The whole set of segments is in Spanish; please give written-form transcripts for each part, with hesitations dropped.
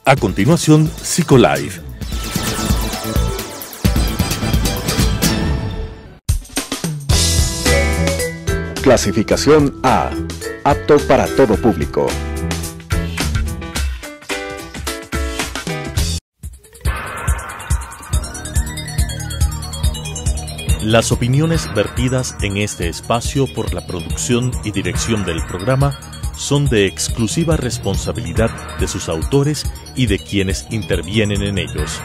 A continuación, Psicolife. Clasificación A. Apto para todo público. Las opiniones vertidas en este espacio por la producción y dirección del programa son de exclusiva responsabilidad de sus autores y de quienes intervienen en ellos.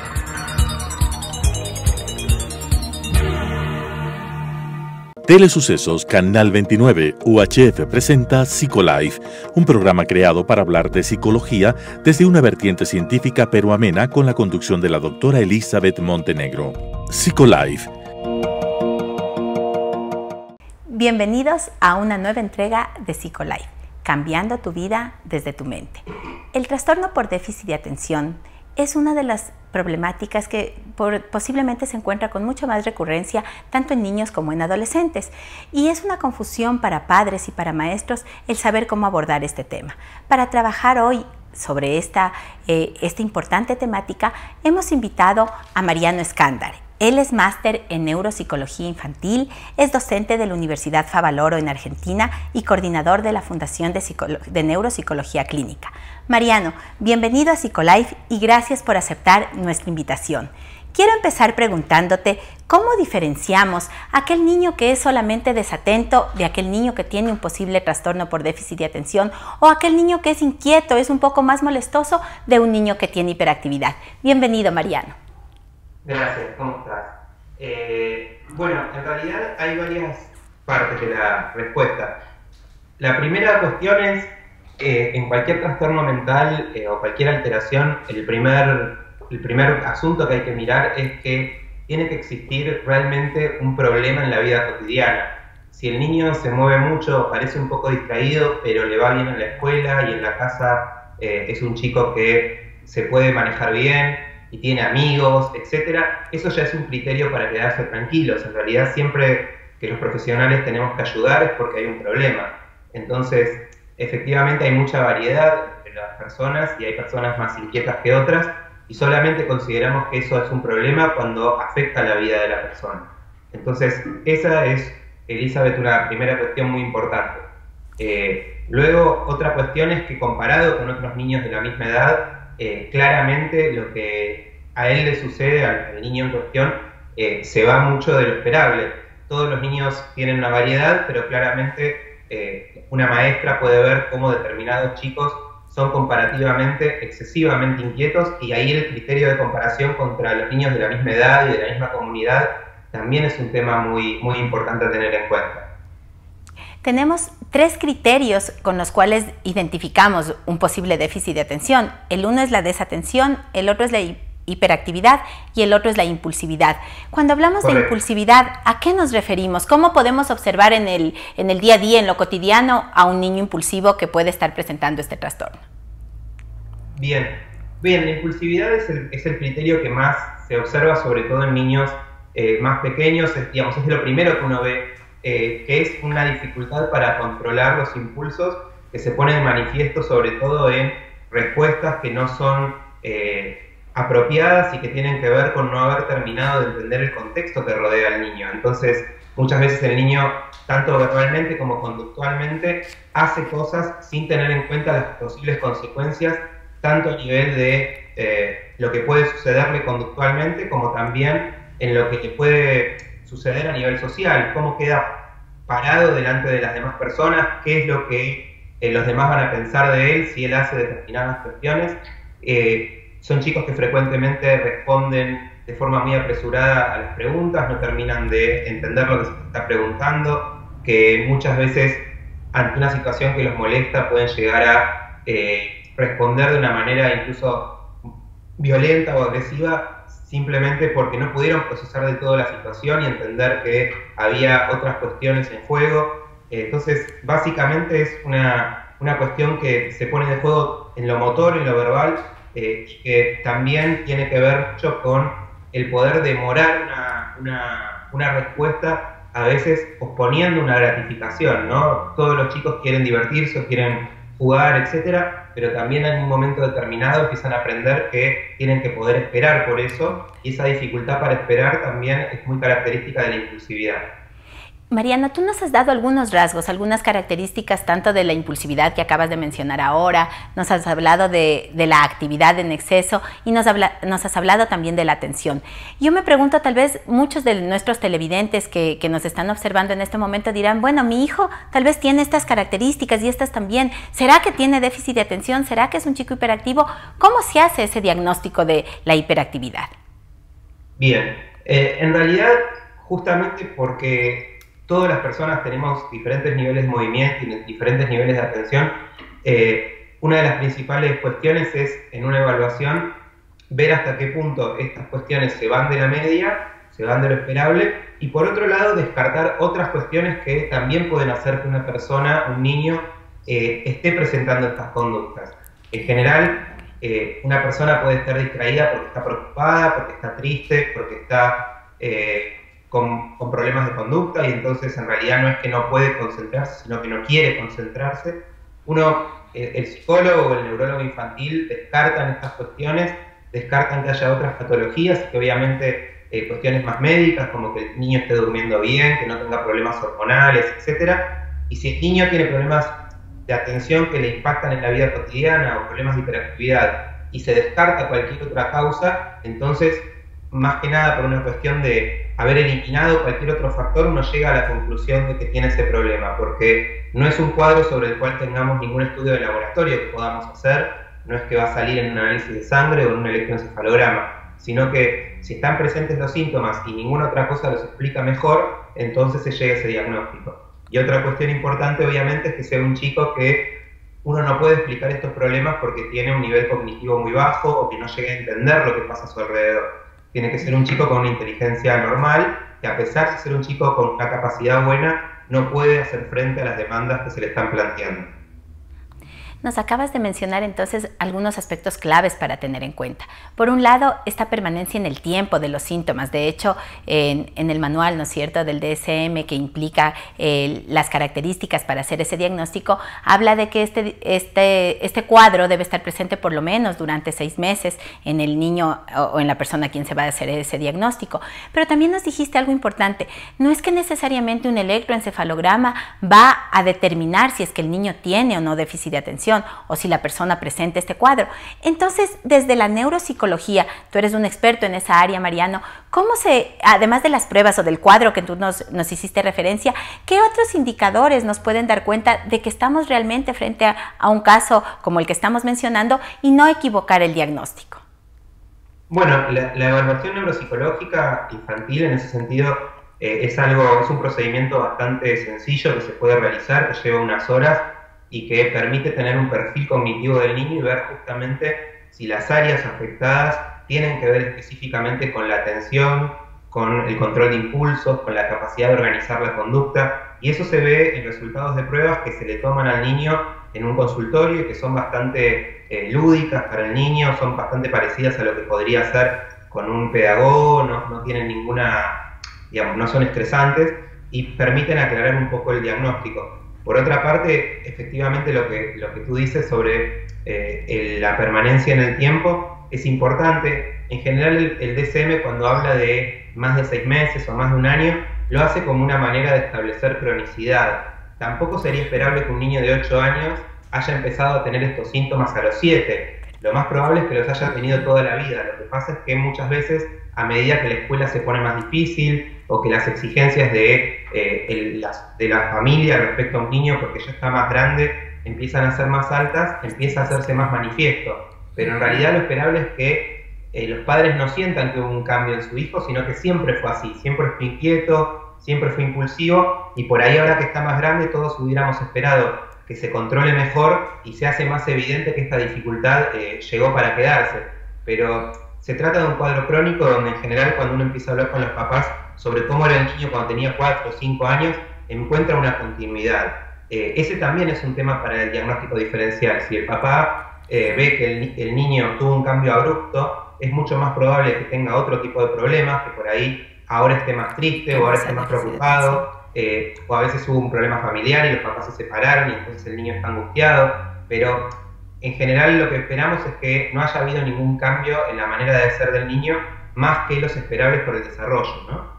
Telesucesos Canal 29 UHF presenta Psicolife, un programa creado para hablar de psicología desde una vertiente científica pero amena con la conducción de la doctora Elizabeth Montenegro. Psicolife. Bienvenidos a una nueva entrega de Psicolife, cambiando tu vida desde tu mente. El trastorno por déficit de atención es una de las problemáticas que posiblemente se encuentra con mucha más recurrencia tanto en niños como en adolescentes, y es una confusión para padres y para maestros el saber cómo abordar este tema. Para trabajar hoy sobre esta importante temática hemos invitado a Mariano Escándar. Él es máster en neuropsicología infantil, es docente de la Universidad Favaloro en Argentina y coordinador de la Fundación de Neuropsicología Clínica. Mariano, bienvenido a Psicolife y gracias por aceptar nuestra invitación. Quiero empezar preguntándote cómo diferenciamos a aquel niño que es solamente desatento de aquel niño que tiene un posible trastorno por déficit de atención, o aquel niño que es inquieto, es un poco más molestoso, de un niño que tiene hiperactividad. Bienvenido, Mariano. Gracias, ¿cómo estás? Bueno, en realidad hay varias partes de la respuesta. La primera cuestión es, en cualquier trastorno mental o cualquier alteración, el primer asunto que hay que mirar es que tiene que existir realmente un problema en la vida cotidiana. Si el niño se mueve mucho, parece un poco distraído, pero le va bien en la escuela y en la casa es un chico que se puede manejar bien y tiene amigos, etcétera, eso ya es un criterio para quedarse tranquilos. En realidad, siempre que los profesionales tenemos que ayudar es porque hay un problema. Entonces, efectivamente hay mucha variedad entre las personas y hay personas más inquietas que otras, y solamente consideramos que eso es un problema cuando afecta la vida de la persona. Entonces, esa es, Elizabeth, una primera cuestión muy importante. Luego, otra cuestión es que comparado con otros niños de la misma edad, claramente lo que a él le sucede, al niño en cuestión, se va mucho de lo esperable. Todos los niños tienen una variedad, pero claramente una maestra puede ver cómo determinados chicos son comparativamente excesivamente inquietos, y ahí el criterio de comparación contra los niños de la misma edad y de la misma comunidad también es un tema muy, muy importante a tener en cuenta. Tenemos 3 criterios con los cuales identificamos un posible déficit de atención. El uno es la desatención, el otro es la hiperactividad y el otro es la impulsividad. Cuando hablamos de impulsividad, ¿a qué nos referimos? ¿Cómo podemos observar en el día a día, en lo cotidiano, a un niño impulsivo que puede estar presentando este trastorno? Bien, la impulsividad es el criterio que más se observa, sobre todo en niños más pequeños. Digamos, es lo primero que uno ve, que es una dificultad para controlar los impulsos, que se pone de manifiesto sobre todo en respuestas que no son apropiadas y que tienen que ver con no haber terminado de entender el contexto que rodea al niño. Entonces, muchas veces el niño, tanto verbalmente como conductualmente, hace cosas sin tener en cuenta las posibles consecuencias, tanto a nivel de lo que puede sucederle conductualmente, como también en lo que le puede suceder a nivel social, cómo queda parado delante de las demás personas, qué es lo que los demás van a pensar de él si él hace determinadas cuestiones. Son chicos que frecuentemente responden de forma muy apresurada a las preguntas, no terminan de entender lo que se está preguntando, que muchas veces ante una situación que los molesta pueden llegar a responder de una manera incluso violenta o agresiva, simplemente porque no pudieron procesar del todo la situación y entender que había otras cuestiones en juego. Entonces, básicamente es una cuestión que se pone de juego en lo motor, en lo verbal, y que también tiene que ver mucho con el poder demorar una respuesta, a veces posponiendo una gratificación, ¿no? Todos los chicos quieren divertirse o quieren jugar, etcétera, pero también en un momento determinado empiezan a aprender que tienen que poder esperar por eso, y esa dificultad para esperar también es muy característica de la impulsividad. Mariano, tú nos has dado algunos rasgos, algunas características tanto de la impulsividad que acabas de mencionar ahora, nos has hablado de la actividad en exceso y nos has hablado también de la atención. Yo me pregunto, tal vez muchos de nuestros televidentes que nos están observando en este momento dirán, bueno, mi hijo tal vez tiene estas características y estas también. ¿Será que tiene déficit de atención? ¿Será que es un chico hiperactivo? ¿Cómo se hace ese diagnóstico de la hiperactividad? Bien, en realidad justamente porque todas las personas tenemos diferentes niveles de movimiento y diferentes niveles de atención. Una de las principales cuestiones es, en una evaluación, ver hasta qué punto estas cuestiones se van de la media, se van de lo esperable, y por otro lado, descartar otras cuestiones que también pueden hacer que una persona, un niño, esté presentando estas conductas. En general, una persona puede estar distraída porque está preocupada, porque está triste, porque está con problemas de conducta, y entonces en realidad no es que no puede concentrarse, sino que no quiere concentrarse. El psicólogo o el neurólogo infantil descartan estas cuestiones, descartan que haya otras patologías, y que obviamente cuestiones más médicas, como que el niño esté durmiendo bien, que no tenga problemas hormonales, etc. Y si el niño tiene problemas de atención que le impactan en la vida cotidiana o problemas de hiperactividad y se descarta cualquier otra causa, entonces, más que nada por una cuestión de haber eliminado cualquier otro factor, uno llega a la conclusión de que tiene ese problema, porque no es un cuadro sobre el cual tengamos ningún estudio de laboratorio que podamos hacer, no es que va a salir en un análisis de sangre o en un electroencefalograma, sino que si están presentes los síntomas y ninguna otra cosa los explica mejor, entonces se llega a ese diagnóstico. Y otra cuestión importante, obviamente, es que sea un chico que uno no puede explicar estos problemas porque tiene un nivel cognitivo muy bajo o que no llega a entender lo que pasa a su alrededor. Tiene que ser un chico con una inteligencia normal, que a pesar de ser un chico con una capacidad buena, no puede hacer frente a las demandas que se le están planteando. Nos acabas de mencionar entonces algunos aspectos claves para tener en cuenta. Por un lado, esta permanencia en el tiempo de los síntomas. De hecho, en el manual, ¿no es cierto?, del DSM, que implica las características para hacer ese diagnóstico, habla de que este cuadro debe estar presente por lo menos durante 6 meses en el niño o en la persona a quien se va a hacer ese diagnóstico. Pero también nos dijiste algo importante. No es que necesariamente un electroencefalograma va a determinar si es que el niño tiene o no déficit de atención, o si la persona presenta este cuadro. Entonces, desde la neuropsicología, tú eres un experto en esa área, Mariano, además de las pruebas o del cuadro que tú nos hiciste referencia, ¿qué otros indicadores nos pueden dar cuenta de que estamos realmente frente a un caso como el que estamos mencionando y no equivocar el diagnóstico? Bueno, la evaluación neuropsicológica infantil en ese sentido es un procedimiento bastante sencillo que se puede realizar, que lleva unas horas y que permite tener un perfil cognitivo del niño y ver justamente si las áreas afectadas tienen que ver específicamente con la atención, con el control de impulsos, con la capacidad de organizar la conducta, y eso se ve en resultados de pruebas que se le toman al niño en un consultorio y que son bastante lúdicas para el niño, son bastante parecidas a lo que podría hacer con un pedagogo, no tienen ninguna, no son estresantes y permiten aclarar un poco el diagnóstico. Por otra parte, efectivamente lo que tú dices sobre la permanencia en el tiempo es importante. En general el DSM, cuando habla de más de 6 meses o más de un año, lo hace como una manera de establecer cronicidad. Tampoco sería esperable que un niño de 8 años haya empezado a tener estos síntomas a los 7. Lo más probable es que los haya tenido toda la vida. Lo que pasa es que muchas veces, a medida que la escuela se pone más difícil o que las exigencias de la familia respecto a un niño, porque ya está más grande, empiezan a ser más altas, empieza a hacerse más manifiesto. Pero en realidad lo esperable es que los padres no sientan que hubo un cambio en su hijo, sino que siempre fue así, siempre fue inquieto, siempre fue impulsivo, y por ahí ahora que está más grande todos hubiéramos esperado que se controle mejor y se hace más evidente que esta dificultad llegó para quedarse. Pero se trata de un cuadro crónico donde en general cuando uno empieza a hablar con los papás sobre cómo era el niño cuando tenía 4 o 5 años, encuentra una continuidad. Ese también es un tema para el diagnóstico diferencial. Si el papá ve que el niño tuvo un cambio abrupto, es mucho más probable que tenga otro tipo de problemas, que por ahí ahora esté más triste o ahora esté más preocupado, o a veces hubo un problema familiar y los papás se separaron y entonces el niño está angustiado. pero en general lo que esperamos es que no haya habido ningún cambio en la manera de ser del niño, más que los esperables por el desarrollo, ¿no?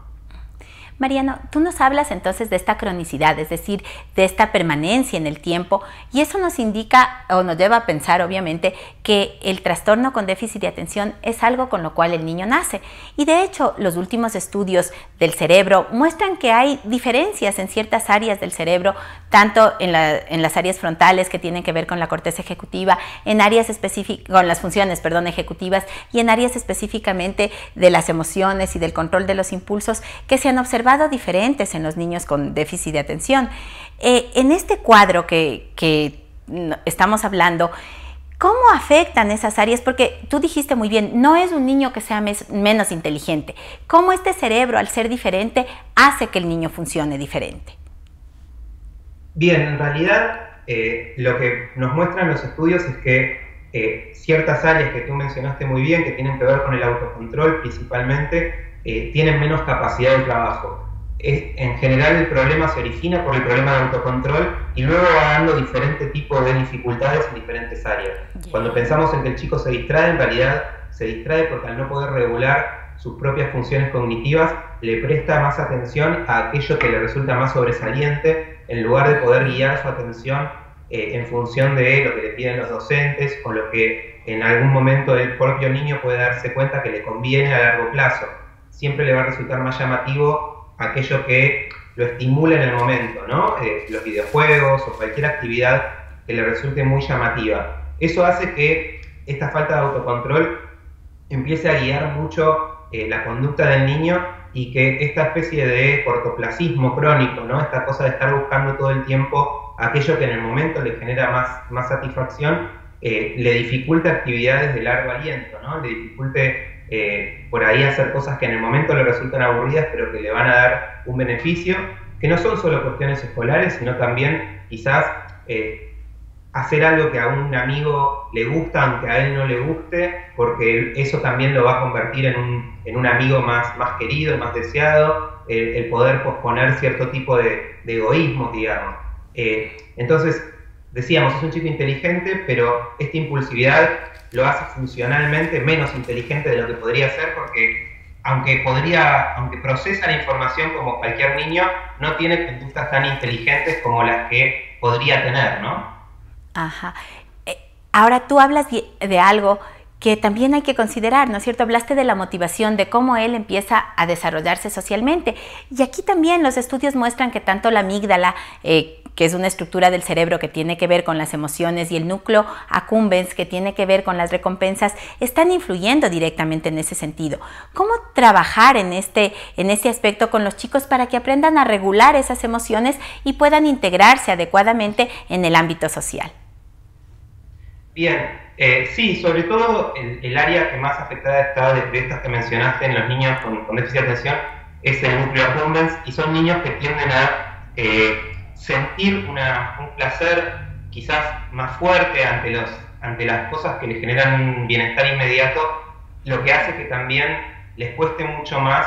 Mariano, tú nos hablas entonces de esta cronicidad, es decir, de esta permanencia en el tiempo, y eso nos indica o nos lleva a pensar, obviamente, que el trastorno con déficit de atención es algo con lo cual el niño nace. Y de hecho, los últimos estudios del cerebro muestran que hay diferencias en ciertas áreas del cerebro, tanto en las áreas frontales que tienen que ver con la corteza ejecutiva, en áreas específicas, con las funciones, ejecutivas, y en áreas específicamente de las emociones y del control de los impulsos, que se han observado diferentes en los niños con déficit de atención. En este cuadro que estamos hablando, ¿cómo afectan esas áreas? Porque tú dijiste muy bien, no es un niño que sea menos inteligente. ¿Cómo este cerebro, al ser diferente, hace que el niño funcione diferente? Bien, en realidad lo que nos muestran los estudios es que ciertas áreas que tú mencionaste muy bien, que tienen que ver con el autocontrol principalmente, tienen menos capacidad de trabajo. En general el problema se origina por el problema de autocontrol y luego va dando diferentes tipos de dificultades en diferentes áreas. Cuando pensamos en que el chico se distrae, en realidad se distrae porque al no poder regular sus propias funciones cognitivas, le presta más atención a aquello que le resulta más sobresaliente, en lugar de poder guiar su atención en función de lo que le piden los docentes o lo que en algún momento el propio niño puede darse cuenta que le conviene a largo plazo. Siempre le va a resultar más llamativo aquello que lo estimula en el momento, ¿no? Los videojuegos o cualquier actividad que le resulte muy llamativa. Eso hace que esta falta de autocontrol empiece a guiar mucho la conducta del niño y que esta especie de cortoplacismo crónico, ¿no? Esta cosa de estar buscando todo el tiempo aquello que en el momento le genera más satisfacción, le dificulta actividades de largo aliento, ¿no? Le dificulte por ahí hacer cosas que en el momento le resultan aburridas pero que le van a dar un beneficio, que no son solo cuestiones escolares, sino también quizás hacer algo que a un amigo le gusta aunque a él no le guste, porque eso también lo va a convertir en un amigo más querido, más deseado, el poder posponer cierto tipo de egoísmos, digamos. Entonces, decíamos, es un chico inteligente, pero esta impulsividad lo hace funcionalmente menos inteligente de lo que podría ser, porque aunque procesa la información como cualquier niño, no tiene conductas tan inteligentes como las que podría tener, ¿no? Ajá. Ahora tú hablas de algo que también hay que considerar, ¿no es cierto? Hablaste de la motivación, de cómo él empieza a desarrollarse socialmente. Y aquí también los estudios muestran que tanto la amígdala, que es una estructura del cerebro que tiene que ver con las emociones, y el núcleo accumbens, que tiene que ver con las recompensas, están influyendo directamente en ese sentido. ¿Cómo trabajar en este aspecto con los chicos para que aprendan a regular esas emociones y puedan integrarse adecuadamente en el ámbito social? Bien, sí, sobre todo el área que más afectada está de estas que mencionaste en los niños con déficit de atención es el núcleo accumbens, y son niños que tienden a sentir un placer quizás más fuerte ante las cosas que les generan un bienestar inmediato, lo que hace que también les cueste mucho más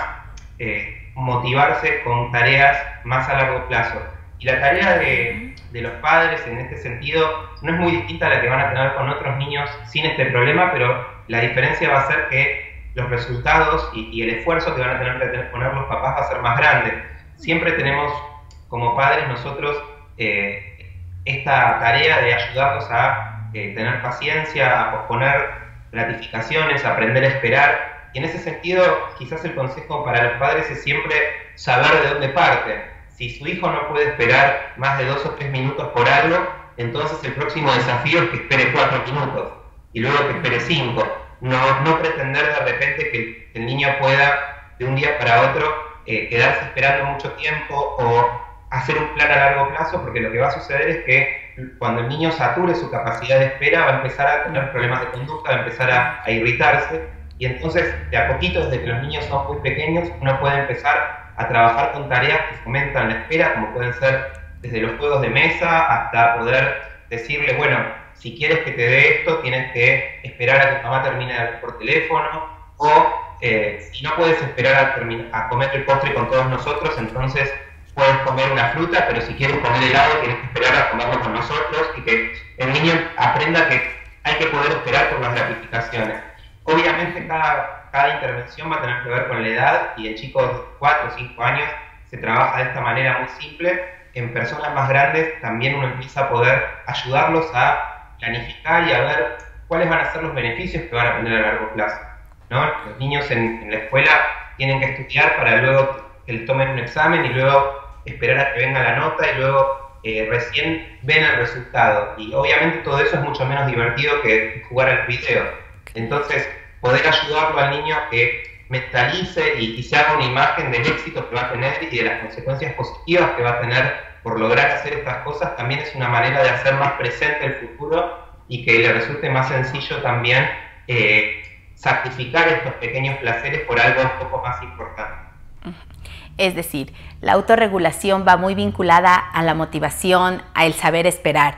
motivarse con tareas más a largo plazo. Y la tarea de los padres en este sentido no es muy distinta a la que van a tener con otros niños sin este problema, pero la diferencia va a ser que los resultados y el esfuerzo que van a tener que poner los papás va a ser más grande. Siempre tenemos como padres nosotros esta tarea de ayudarlos a tener paciencia, a posponer gratificaciones, a aprender a esperar, y en ese sentido quizás el consejo para los padres es siempre saber de dónde parten. Si su hijo no puede esperar más de 2 o 3 minutos por algo, entonces el próximo desafío es que espere 4 minutos y luego que espere 5. No pretender de repente que el niño pueda de un día para otro quedarse esperando mucho tiempo o hacer un plan a largo plazo, porque lo que va a suceder es que cuando el niño sature su capacidad de espera va a empezar a tener problemas de conducta, va a empezar a irritarse, y entonces de a poquito, desde que los niños son muy pequeños, uno puede empezar a trabajar con tareas que fomentan la espera, como pueden ser desde los juegos de mesa hasta poder decirle, bueno, si quieres que te dé esto, tienes que esperar a que tu mamá termine de hablar por teléfono, o si no puedes esperar a comer el postre con todos nosotros, entonces puedes comer una fruta, pero si quieres comer helado tienes que esperar a comerlo con nosotros, y que el niño aprenda que hay que poder esperar por las gratificaciones. Obviamente cada intervención va a tener que ver con la edad, y en chicos de 4 o 5 años se trabaja de esta manera muy simple. En personas más grandes también uno empieza a poder ayudarlos a planificar y a ver cuáles van a ser los beneficios que van a tener a largo plazo, ¿no? Los niños en la escuela tienen que estudiar para luego que les tomen un examen y luego esperar a que venga la nota y luego recién ven el resultado. Y obviamente todo eso es mucho menos divertido que jugar al video. Entonces, poder ayudarlo al niño a que mentalice y se haga una imagen del éxito que va a tener y de las consecuencias positivas que va a tener por lograr hacer estas cosas, también es una manera de hacer más presente el futuro y que le resulte más sencillo también sacrificar estos pequeños placeres por algo un poco más importante. Es decir, la autorregulación va muy vinculada a la motivación, al saber esperar.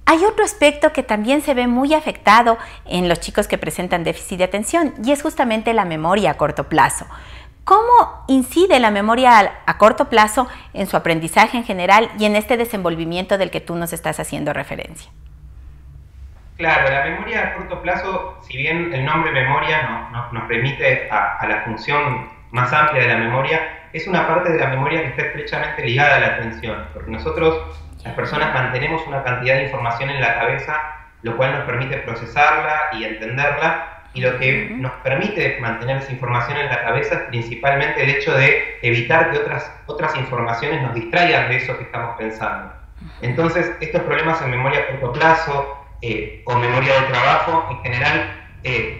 Hay otro aspecto que también se ve muy afectado en los chicos que presentan déficit de atención, y es justamente la memoria a corto plazo. ¿Cómo incide la memoria a corto plazo en su aprendizaje en general y en este desenvolvimiento del que tú nos estás haciendo referencia? Claro, la memoria a corto plazo, si bien el nombre memoria nos remite a la función más amplia de la memoria, es una parte de la memoria que está estrechamente ligada a la atención, porque nosotros, las personas, mantenemos una cantidad de información en la cabeza, lo cual nos permite procesarla y entenderla, y lo que nos permite mantener esa información en la cabeza es principalmente el hecho de evitar que otras informaciones nos distraigan de eso que estamos pensando. Entonces, estos problemas en memoria a corto plazo o memoria de trabajo, en general,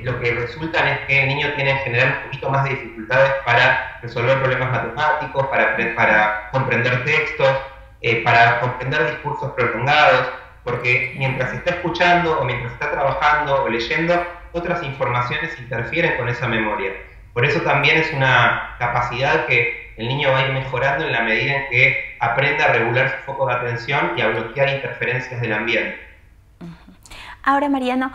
lo que resultan es que el niño tiene en general un poquito más de dificultades para resolver problemas matemáticos, para comprender textos, para comprender discursos prolongados, porque mientras está escuchando o mientras está trabajando o leyendo, otras informaciones interfieren con esa memoria. Por eso también es una capacidad que el niño va a ir mejorando en la medida en que aprenda a regular su foco de atención y a bloquear interferencias del ambiente. Ahora, Mariano,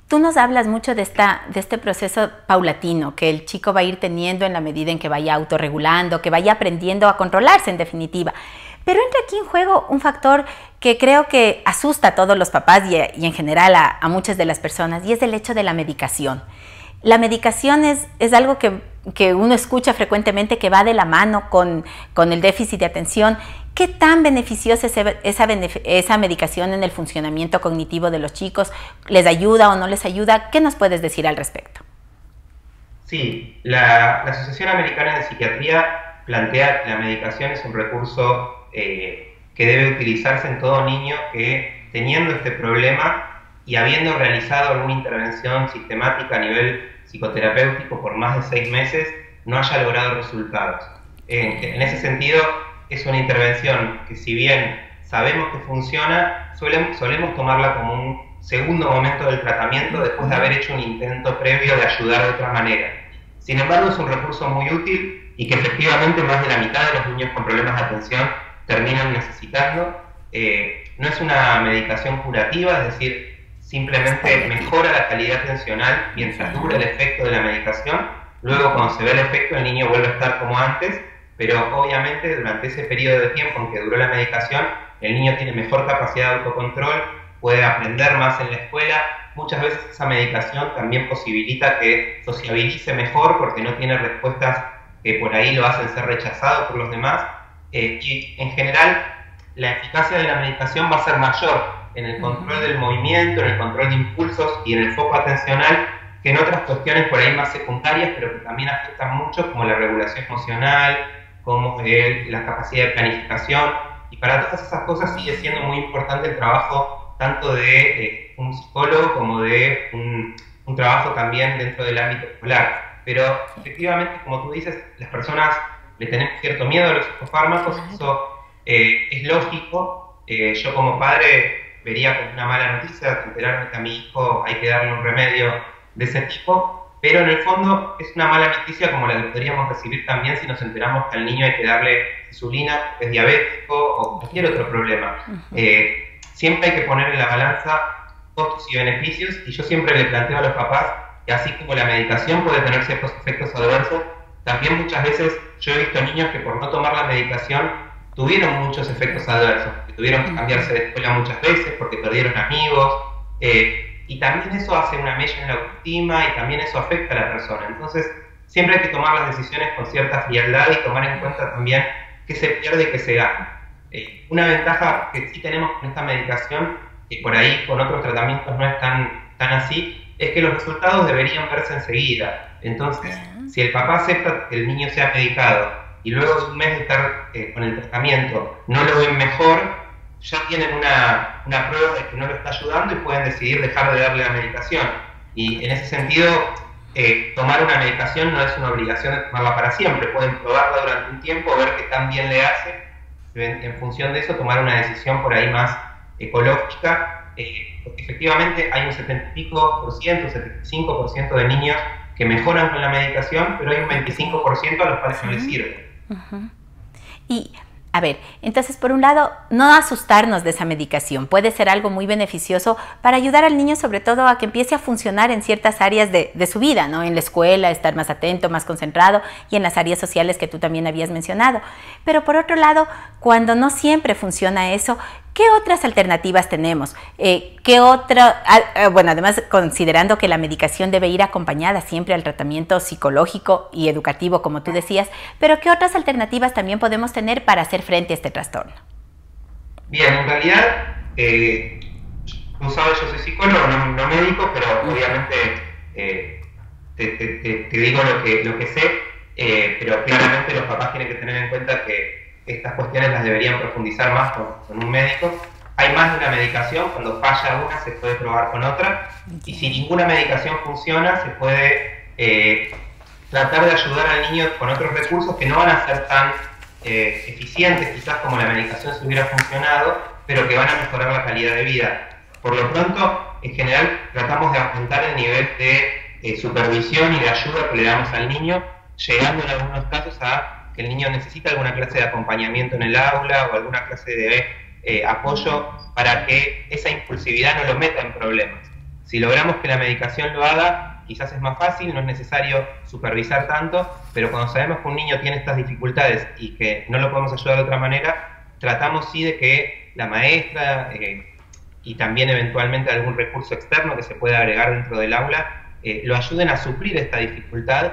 tú nos hablas mucho de este proceso paulatino que el chico va a ir teniendo en la medida en que vaya autorregulando, que vaya aprendiendo a controlarse, en definitiva. Pero entra aquí en juego un factor que creo que asusta a todos los papás y en general a muchas de las personas, y es el hecho de la medicación. La medicación es algo que uno escucha frecuentemente que va de la mano con el déficit de atención. ¿Qué tan beneficiosa es esa medicación en el funcionamiento cognitivo de los chicos? ¿Les ayuda o no les ayuda? ¿Qué nos puedes decir al respecto? Sí, la Asociación Americana de Psiquiatría plantea que la medicación es un recurso que debe utilizarse en todo niño que, teniendo este problema y habiendo realizado alguna intervención sistemática a nivel psicoterapéutico por más de 6 meses, no haya logrado resultados. En ese sentido, es una intervención que, si bien sabemos que funciona, solemos tomarla como un segundo momento del tratamiento después de haber hecho un intento previo de ayudar de otra manera. Sin embargo, es un recurso muy útil y que efectivamente más de la mitad de los niños con problemas de atención terminan necesitando. No es una medicación curativa, es decir, simplemente mejora la calidad atencional mientras dura el efecto de la medicación. Luego, cuando se ve el efecto, el niño vuelve a estar como antes, pero obviamente durante ese periodo de tiempo en que duró la medicación, el niño tiene mejor capacidad de autocontrol, puede aprender más en la escuela. Muchas veces esa medicación también posibilita que sociabilice mejor porque no tiene respuestas que por ahí lo hacen ser rechazado por los demás. Y en general la eficacia de la medicación va a ser mayor en el control del movimiento, en el control de impulsos y en el foco atencional que en otras cuestiones por ahí más secundarias, pero que también afectan mucho, como la regulación emocional, como la capacidad de planificación. Y para todas esas cosas sigue siendo muy importante el trabajo tanto de un psicólogo como de un trabajo también dentro del ámbito escolar. Pero efectivamente, como tú dices, las personas le tenemos cierto miedo a los psicofármacos, eso es lógico. Yo como padre vería como una mala noticia enterarme que a mi hijo hay que darle un remedio de ese tipo, pero en el fondo es una mala noticia como la que podríamos recibir también si nos enteramos que al niño hay que darle insulina porque es diabético o cualquier otro problema. Siempre hay que poner en la balanza costos y beneficios, y yo siempre le planteo a los papás que así como la medicación puede tener ciertos efectos adversos, también muchas veces yo he visto niños que por no tomar la medicación tuvieron muchos efectos adversos, que tuvieron que cambiarse de escuela muchas veces porque perdieron amigos, y también eso hace una mella en la autoestima y también eso afecta a la persona. Entonces, siempre hay que tomar las decisiones con cierta frialdad y tomar en cuenta también qué se pierde y qué se gana. Una ventaja que sí tenemos con esta medicación, y por ahí con otros tratamientos no es tan así, es que los resultados deberían verse enseguida. Entonces, si el papá acepta que el niño sea medicado y luego de un mes de estar con el tratamiento no lo ven mejor, ya tienen una prueba de que no lo está ayudando y pueden decidir dejar de darle la medicación. Y en ese sentido, tomar una medicación no es una obligación de tomarla para siempre. Pueden probarla durante un tiempo, ver qué tan bien le hace. En función de eso, tomar una decisión por ahí más ecológica. Porque efectivamente hay un 75% de niños que mejoran con la medicación, pero hay un 25% a los cuales no les sirve. Y a ver, entonces por un lado, no asustarnos de esa medicación, puede ser algo muy beneficioso para ayudar al niño sobre todo a que empiece a funcionar en ciertas áreas de su vida, ¿no? En la escuela, estar más atento, más concentrado, y en las áreas sociales que tú también habías mencionado. Pero por otro lado, cuando no siempre funciona eso, ¿qué otras alternativas tenemos? Bueno, además considerando que la medicación debe ir acompañada siempre al tratamiento psicológico y educativo, como tú decías, pero ¿qué otras alternativas también podemos tener para hacer frente a este trastorno? Bien, en realidad, tú sabes, yo soy psicólogo, no médico, pero obviamente te digo lo que sé, pero claramente los papás tienen que tener en cuenta que estas cuestiones las deberían profundizar más con un médico. Hay más de una medicación, cuando falla una se puede probar con otra, y si ninguna medicación funciona se puede tratar de ayudar al niño con otros recursos que no van a ser tan eficientes quizás como la medicación si hubiera funcionado, pero que van a mejorar la calidad de vida. Por lo pronto, en general tratamos de aumentar el nivel de supervisión y de ayuda que le damos al niño, llegando en algunos casos a que el niño necesita alguna clase de acompañamiento en el aula o alguna clase de apoyo para que esa impulsividad no lo meta en problemas. Si logramos que la medicación lo haga, quizás es más fácil, no es necesario supervisar tanto, pero cuando sabemos que un niño tiene estas dificultades y que no lo podemos ayudar de otra manera, tratamos sí de que la maestra y también eventualmente algún recurso externo que se pueda agregar dentro del aula lo ayuden a suplir esta dificultad,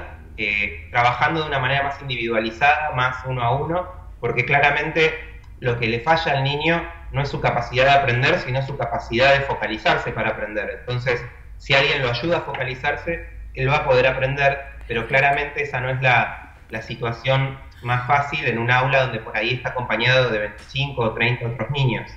trabajando de una manera más individualizada, más uno a uno, porque claramente lo que le falla al niño no es su capacidad de aprender, sino su capacidad de focalizarse para aprender. Entonces, si alguien lo ayuda a focalizarse, él va a poder aprender, pero claramente esa no es la situación más fácil en un aula donde por ahí está acompañado de 25 o 30 otros niños.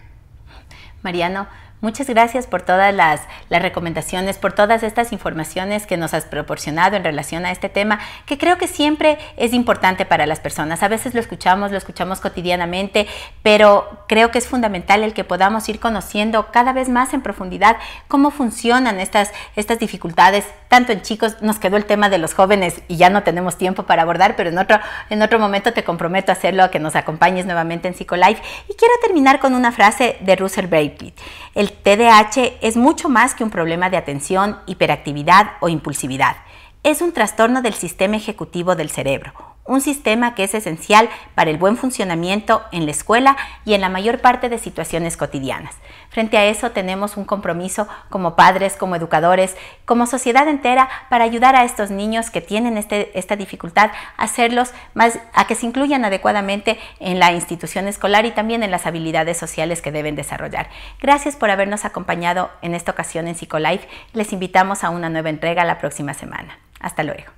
Mariano, muchas gracias por todas las recomendaciones, por todas estas informaciones que nos has proporcionado en relación a este tema, que creo que siempre es importante para las personas. A veces lo escuchamos cotidianamente, pero creo que es fundamental el que podamos ir conociendo cada vez más en profundidad cómo funcionan estas dificultades, tanto en chicos. Nos quedó el tema de los jóvenes y ya no tenemos tiempo para abordar, pero en otro momento te comprometo a hacerlo, a que nos acompañes nuevamente en Psicolife. Y quiero terminar con una frase de Russell Braitley. El TDAH es mucho más que un problema de atención, hiperactividad o impulsividad. Es un trastorno del sistema ejecutivo del cerebro, un sistema que es esencial para el buen funcionamiento en la escuela y en la mayor parte de situaciones cotidianas. Frente a eso tenemos un compromiso como padres, como educadores, como sociedad entera para ayudar a estos niños que tienen esta dificultad, a que se incluyan adecuadamente en la institución escolar y también en las habilidades sociales que deben desarrollar. Gracias por habernos acompañado en esta ocasión en Psicolife. Les invitamos a una nueva entrega la próxima semana. Hasta luego.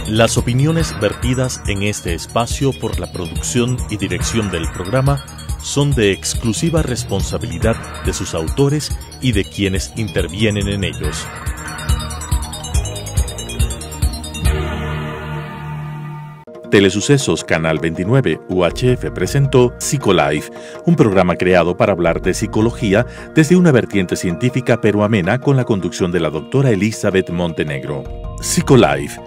Las opiniones vertidas en este espacio por la producción y dirección del programa son de exclusiva responsabilidad de sus autores y de quienes intervienen en ellos. Telesucesos Canal 29 UHF presentó Psicolife, un programa creado para hablar de psicología desde una vertiente científica pero amena, con la conducción de la doctora Elizabeth Montenegro. Psicolife